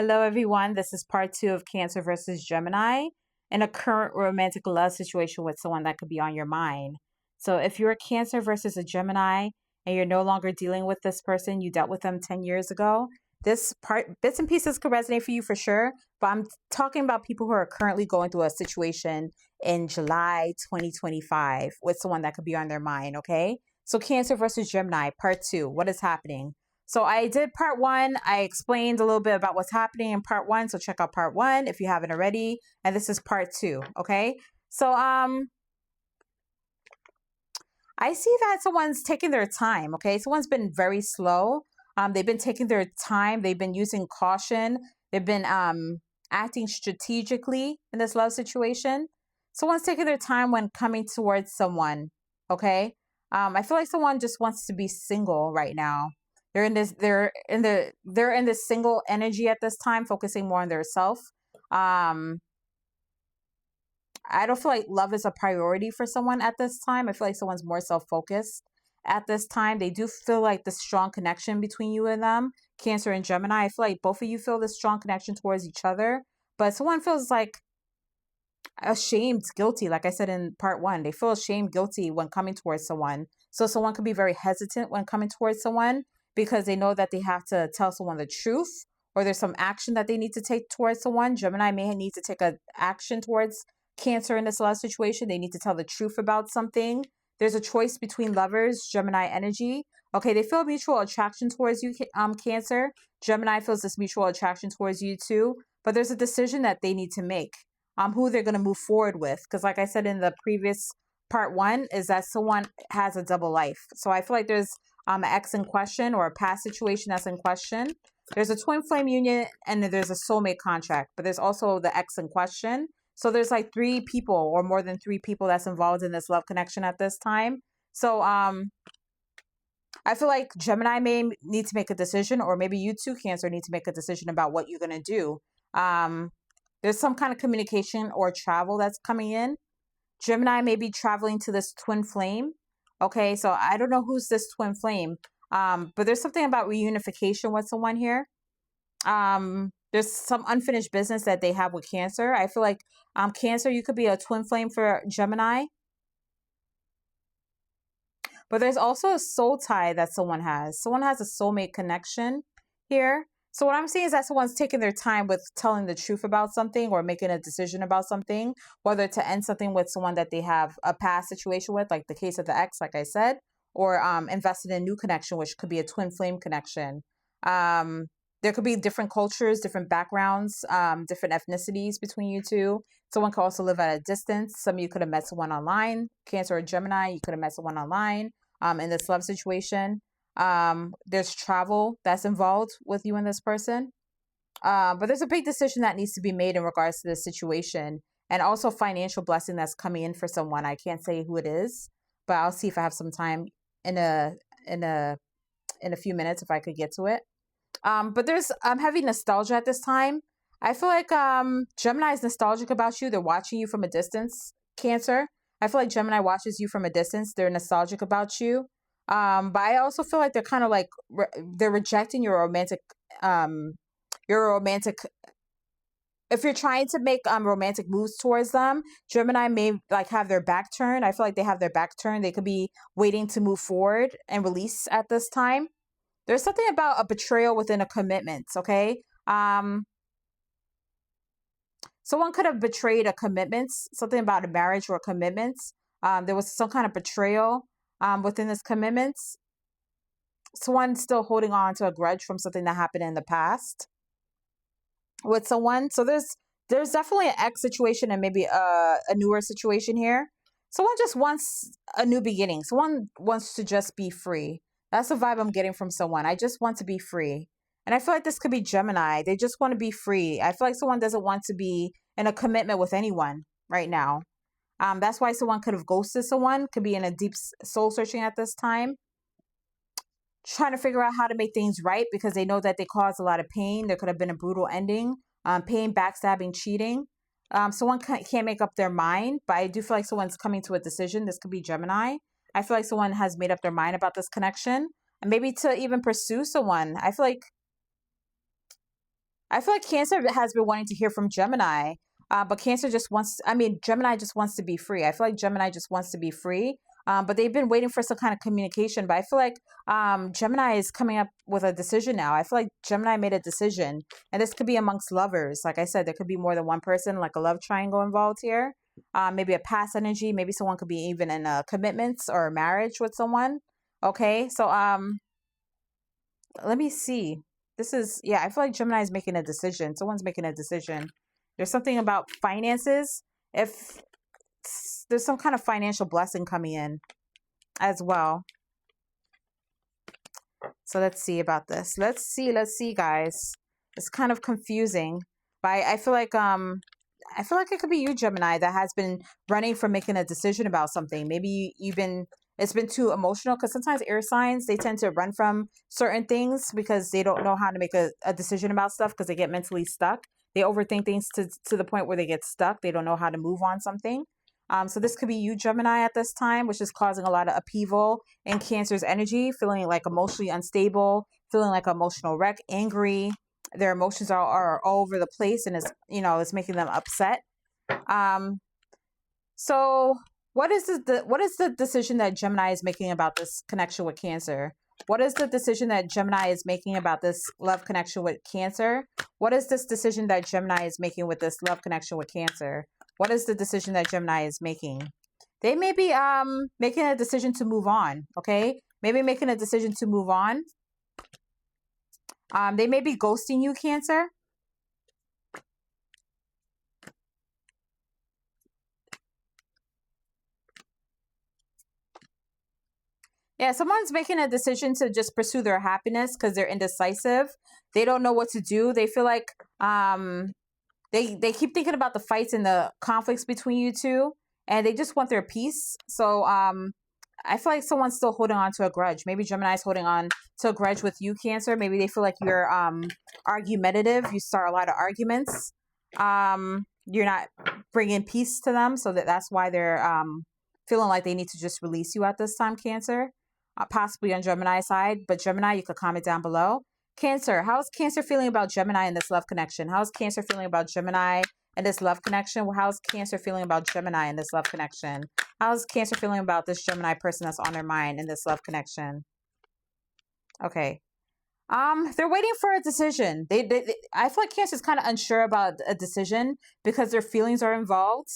Hello, everyone. This is part two of Cancer versus Gemini in a current romantic love situation with someone that could be on your mind. So, if you're a Cancer versus a Gemini and you're no longer dealing with this person, you dealt with them 10 years ago, this part, bits and pieces could resonate for you for sure. But I'm talking about people who are currently going through a situation in July 2025 with someone that could be on their mind, okay? So, Cancer versus Gemini, part two, what is happening? So I did part one. I explained a little bit about what's happening in part one. So check out part one if you haven't already. And this is part two. Okay. So I see that someone's taking their time. Okay. Someone's been very slow. They've been taking their time. They've been using caution. They've been acting strategically in this love situation. Someone's taking their time when coming towards someone. Okay. I feel like someone just wants to be single right now. They're in this single energy at this time, focusing more on their self. I don't feel like love is a priority for someone at this time. I feel like someone's more self-focused at this time. They do feel like the strong connection between you and them, Cancer and Gemini. I feel like both of you feel this strong connection towards each other, but someone feels like ashamed, guilty. Like I said in part one, they feel ashamed, guilty when coming towards someone. So someone could be very hesitant when coming towards someone because they know that they have to tell someone the truth, or there's some action that they need to take towards someone. Gemini may need to take an action towards Cancer in this love situation. They need to tell the truth about something. There's a choice between lovers, Gemini energy. Okay, they feel mutual attraction towards you, Cancer. Gemini feels this mutual attraction towards you too, but there's a decision that they need to make. Who they're going to move forward with. Because like I said in the previous part one, is that someone has a double life. So I feel like there's an ex in question or a past situation that's in question. There's a twin flame union and there's a soulmate contract, but there's also the ex in question. So there's like three people or more than three people that's involved in this love connection at this time. So I feel like Gemini may need to make a decision, or maybe you too, Cancer, need to make a decision about what you're going to do. There's some kind of communication or travel that's coming in. Gemini may be traveling to this twin flame. Okay, so I don't know who's this twin flame, but there's something about reunification with someone here. There's some unfinished business that they have with Cancer. I feel like Cancer, you could be a twin flame for Gemini. But there's also a soul tie that someone has. Someone has a soulmate connection here. So what I'm saying is that someone's taking their time with telling the truth about something or making a decision about something, whether to end something with someone that they have a past situation with, like the case of the ex, like I said, or invested in a new connection, which could be a twin flame connection. There could be different cultures, different backgrounds, different ethnicities between you two. Someone could also live at a distance. Some of you could have met someone online, Cancer or Gemini. You could have met someone online in this love situation. There's travel that's involved with you and this person. But there's a big decision that needs to be made in regards to this situation, and also financial blessing that's coming in for someone. I can't say who it is, but I'll see if I have some time in a few minutes if I could get to it. But there's heavy nostalgia at this time. I feel like Gemini is nostalgic about you. They're watching you from a distance, Cancer. I feel like Gemini watches you from a distance. They're nostalgic about you. But I also feel like they're kind of like they're rejecting your romantic. If you're trying to make romantic moves towards them, Gemini may like have their back turned. I feel like they have their back turned. They could be waiting to move forward and release at this time. There's something about a betrayal within a commitment. Okay. Someone could have betrayed a commitment, something about a marriage or a commitment. There was some kind of betrayal within this commitment. Someone's still holding on to a grudge from something that happened in the past with someone. So there's definitely an ex situation and maybe a newer situation here. Someone just wants a new beginning. Someone wants to just be free. That's the vibe I'm getting from someone. I just want to be free. And I feel like this could be Gemini. They just want to be free. I feel like someone doesn't want to be in a commitment with anyone right now. That's why someone could have ghosted someone, could be in a deep soul searching at this time, trying to figure out how to make things right because they know that they caused a lot of pain. There could have been a brutal ending, pain, backstabbing, cheating. Someone can't make up their mind, but I do feel like someone's coming to a decision. This could be Gemini. I feel like someone has made up their mind about this connection and maybe to even pursue someone. I feel like I feel like Cancer has been wanting to hear from Gemini, but Cancer just wants, I mean, Gemini just wants to be free. I feel like Gemini just wants to be free, but they've been waiting for some kind of communication. But I feel like Gemini is coming up with a decision now. I feel like Gemini made a decision, and this could be amongst lovers. Like I said, there could be more than one person, like a love triangle involved here. Maybe a past energy. Maybe someone could be even in a commitments or a marriage with someone. Okay, so let me see. This is, yeah, I feel like Gemini is making a decision. Someone's making a decision. There's something about finances. If there's some kind of financial blessing coming in as well. So let's see about this. Let's see, guys. It's kind of confusing. But I feel like it could be you, Gemini, that has been running from making a decision about something. Maybe you've been, it's been too emotional, because sometimes air signs, they tend to run from certain things because they don't know how to make a decision about stuff, because they get mentally stuck. They overthink things to the point where they get stuck. They don't know how to move on something. So this could be you, Gemini, at this time, which is causing a lot of upheaval in Cancer's energy, feeling like emotionally unstable, feeling like emotional wreck, angry. Their emotions are all over the place, and it's making them upset. So what is the decision that Gemini is making about this connection with Cancer? What is the decision that Gemini is making about this love connection with Cancer? What is this decision that Gemini is making with this love connection with Cancer? What is the decision that Gemini is making? They may be making a decision to move on, okay? Maybe making a decision to move on. They may be ghosting you, Cancer. Yeah, someone's making a decision to just pursue their happiness because they're indecisive. They don't know what to do. They feel like they keep thinking about the fights and the conflicts between you two, and they just want their peace. So I feel like someone's still holding on to a grudge. Maybe Gemini's holding on to a grudge with you, Cancer. Maybe they feel like you're argumentative. You start a lot of arguments. You're not bringing peace to them, so that's why they're feeling like they need to just release you at this time, Cancer. Possibly on Gemini's side, but Gemini, you could comment down below. Cancer, how is Cancer feeling about Gemini in this love connection? How is Cancer feeling about Gemini in this love connection? How is Cancer feeling about Gemini in this love connection? How is Cancer feeling about this Gemini person that's on their mind in this love connection? Okay. They're waiting for a decision. I feel like Cancer's kind of unsure about a decision because their feelings are involved.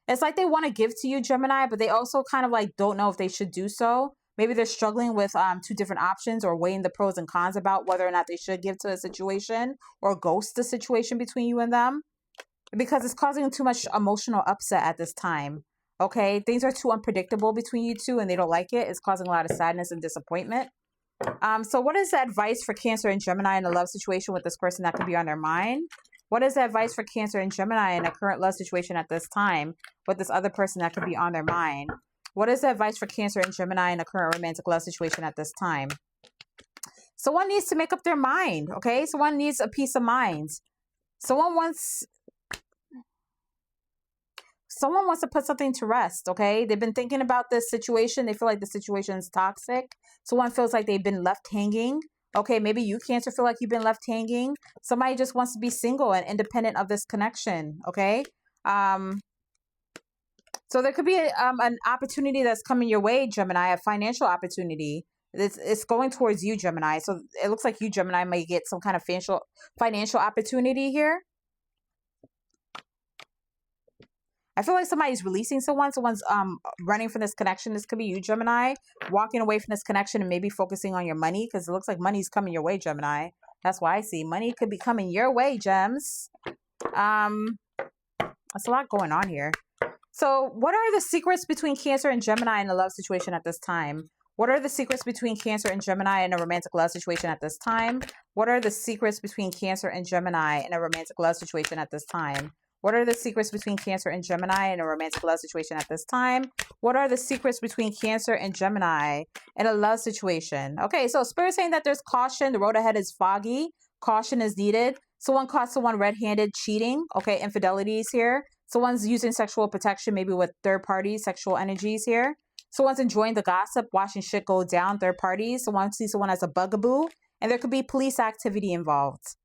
It's like they want to give to you, Gemini, but they also kind of like don't know if they should do so. Maybe they're struggling with two different options, or weighing the pros and cons about whether or not they should give to a situation or ghost the situation between you and them, because it's causing too much emotional upset at this time. Okay, things are too unpredictable between you two and they don't like it. It's causing a lot of sadness and disappointment. So what is the advice for Cancer and Gemini in a love situation with this person that could be on their mind? What is the advice for Cancer and Gemini in a current love situation at this time with this other person that could be on their mind? What is the advice for Cancer and Gemini in a current romantic love situation at this time? Someone needs to make up their mind, okay? Someone needs a peace of mind. Someone wants to put something to rest, okay? They've been thinking about this situation. They feel like the situation is toxic. Someone feels like they've been left hanging. Okay, maybe you, Cancer, feel like you've been left hanging. Somebody just wants to be single and independent of this connection, okay? So there could be an opportunity that's coming your way, Gemini, a financial opportunity. It's going towards you, Gemini. So it looks like you, Gemini, may get some kind of financial opportunity here. I feel like somebody's releasing someone. Someone's running from this connection. This could be you, Gemini, walking away from this connection and maybe focusing on your money, because it looks like money's coming your way, Gemini. That's why I see money could be coming your way, Gems. That's a lot going on here. So what are the secrets between Cancer and Gemini in a love situation at this time? What are the secrets between Cancer and Gemini in a romantic love situation at this time? What are the secrets between Cancer and Gemini in a romantic love situation at this time? What are the secrets between Cancer and Gemini in a romantic love situation at this time? What are the secrets between Cancer and Gemini in a love situation? Okay, so Spirit's saying that there's caution. The road ahead is foggy. Caution is needed. Someone caught someone red-handed cheating. Okay, infidelities here. Someone's using sexual protection, maybe with third parties, sexual energies here. Someone's enjoying the gossip, watching shit go down, third parties. Someone sees someone as a bugaboo. And there could be police activity involved.